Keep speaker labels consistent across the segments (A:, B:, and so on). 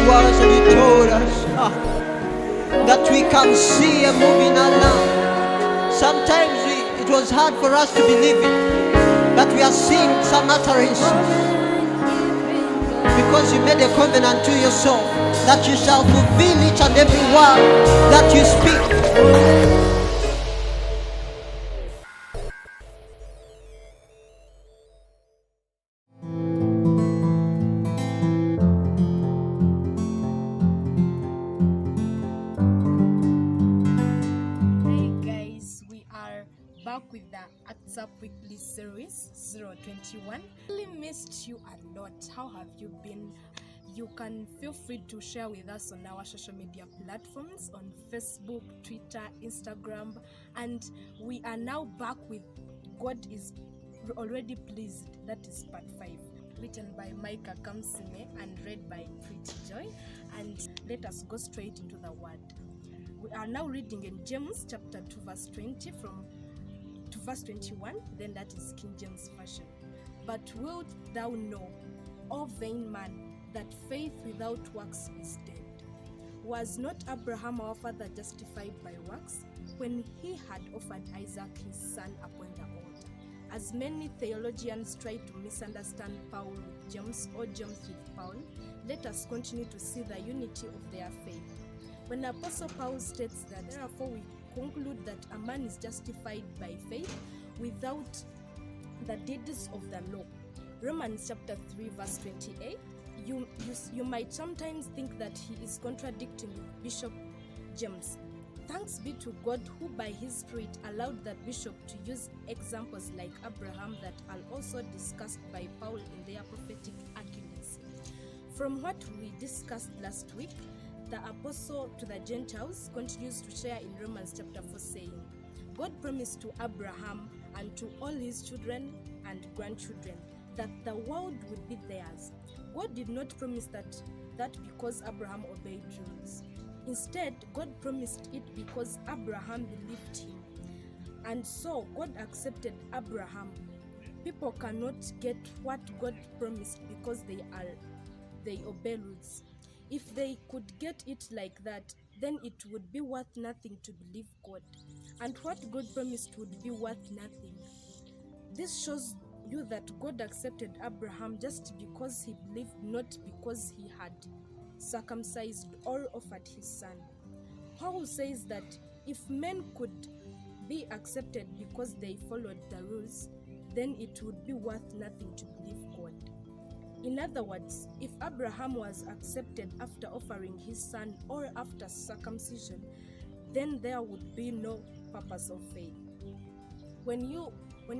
A: words that you told us that we can see a move in our land. Sometimes it was hard for us to believe it, but we are seeing some utterances. Because you made a covenant to yourself that you shall fulfill each and every word that you speak.
B: Back with the Acts Up Weekly Series 021. Really missed you a lot. How have you been? You can feel free to share with us on our social media platforms on Facebook, Twitter, Instagram, and we are now back with God is Already Pleased. That is part 5, written by Micah Kamsime and read by Pretty Joy. And let us go straight into the word. We are now reading in James chapter 2 verse 20 to verse 21, then that is King James Version. But wilt thou know, O vain man, that faith without works is dead? Was not Abraham our father justified by works, when he had offered Isaac his son upon the altar? As many theologians try to misunderstand Paul with James or James with Paul, let us continue to see the unity of their faith. When Apostle Paul states that, therefore we conclude that a man is justified by faith without the deeds of the law. Romans chapter 3 verse 28. You might sometimes think that he is contradicting Bishop James. Thanks be to God who by his Spirit allowed the bishop to use examples like Abraham that are also discussed by Paul in their prophetic accuracy. From what we discussed last week, the apostle to the Gentiles continues to share in Romans chapter 4, saying, God promised to Abraham and to all his children and grandchildren that the world would be theirs. God did not promise that because Abraham obeyed rules. Instead, God promised it because Abraham believed him. And so God accepted Abraham. People cannot get what God promised because they obey rules. If they could get it like that, then it would be worth nothing to believe God. And what God promised would be worth nothing. This shows you that God accepted Abraham just because he believed, not because he had circumcised or offered his son. Paul says that if men could be accepted because they followed the rules, then it would be worth nothing to believe God. In other words, if Abraham was accepted after offering his son or after circumcision, then there would be no purpose of faith. When you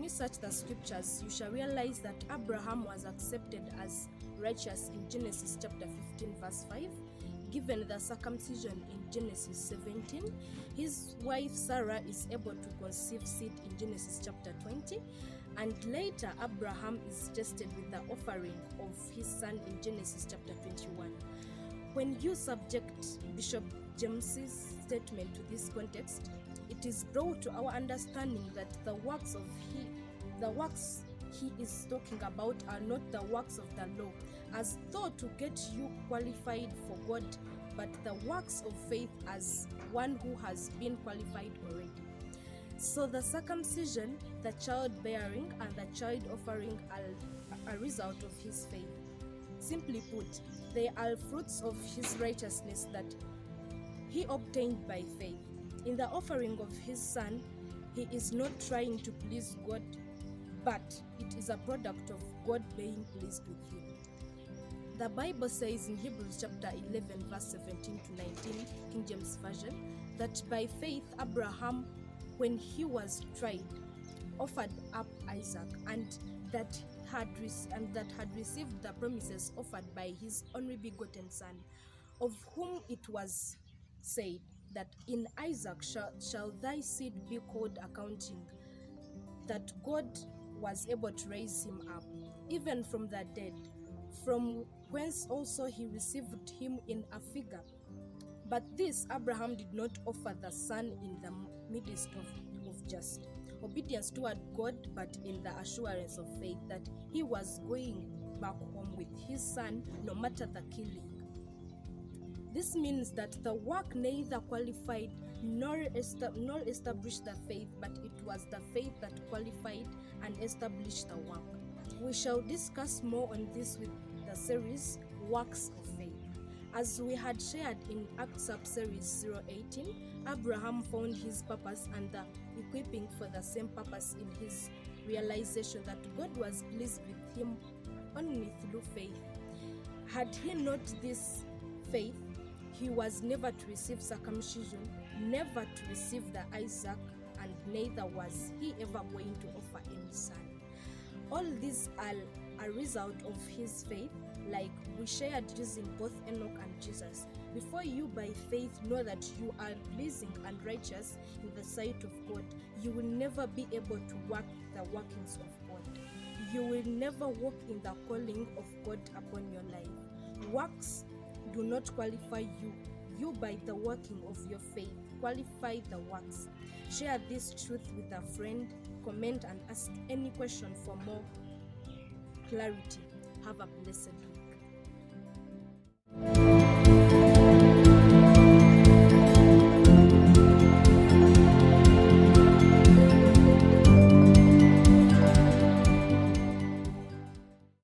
B: search the scriptures, you shall realize that Abraham was accepted as righteous in Genesis chapter 15 verse 5, given the circumcision in Genesis 17. His wife Sarah is able to conceive seed in Genesis chapter 20. And later, Abraham is tested with the offering of his son in Genesis chapter 21. When you subject Bishop James's statement to this context, it is brought to our understanding that the works he is talking about are not the works of the law, as though to get you qualified for God, but the works of faith as one who has been qualified already. So the circumcision, the childbearing, and the child offering are a result of his faith. Simply put, they are fruits of his righteousness that he obtained by faith. In the offering of his son, he is not trying to please God, but it is a product of God being pleased with him. The Bible says in Hebrews chapter 11 verse 17 to 19, King James Version, that by faith Abraham, when he was tried, offered up Isaac, and that had received the promises offered by his only begotten son, of whom it was said that in Isaac shall thy seed be called, accounting that God was able to raise him up, even from the dead, from whence also he received him in a figure. But this Abraham did not offer the son in the midst of just obedience toward God, but in the assurance of faith that he was going back home with his son, no matter the killing. This means that the work neither qualified nor established the faith, but it was the faith that qualified and established the work. We shall discuss more on this with the series Works of Faith. As we had shared in ActsUpSeries 018, Abraham found his purpose and the equipping for the same purpose in his realization that God was pleased with him only through faith. Had he not this faith, he was never to receive circumcision, never to receive the Isaac, and neither was he ever going to offer any son. All these are a result of his faith, like we shared using both Enoch and Jesus. Before you by faith know that you are pleasing and righteous in the sight of God, you will never be able to work the workings of God. You will never walk in the calling of God upon your life. Works do not qualify you. You by the working of your faith qualify the works. Share this truth with a friend, comment and ask any question for more clarity. Have a blessed week.